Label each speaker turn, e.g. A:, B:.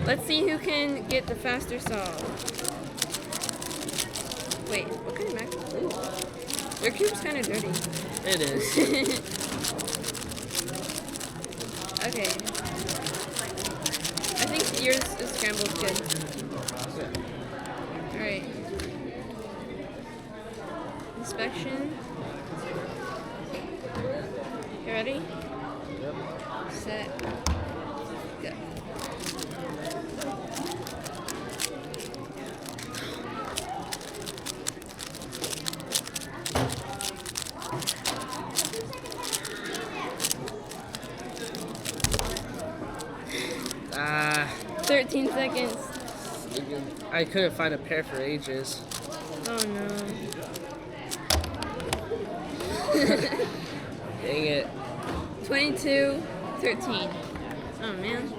A: Let's see who can get the faster solve. Wait, what kind of mac? Ooh. Their cube's kind of dirty.
B: It is.
A: Okay. I think yours is scrambled good. Alright. Inspection. You ready?
B: Yep.
A: Set. Go.
B: Ah.
A: 13 seconds.
B: I couldn't find a pair for ages.
A: Oh no.
B: Dang it.
A: 22, 13. Oh man.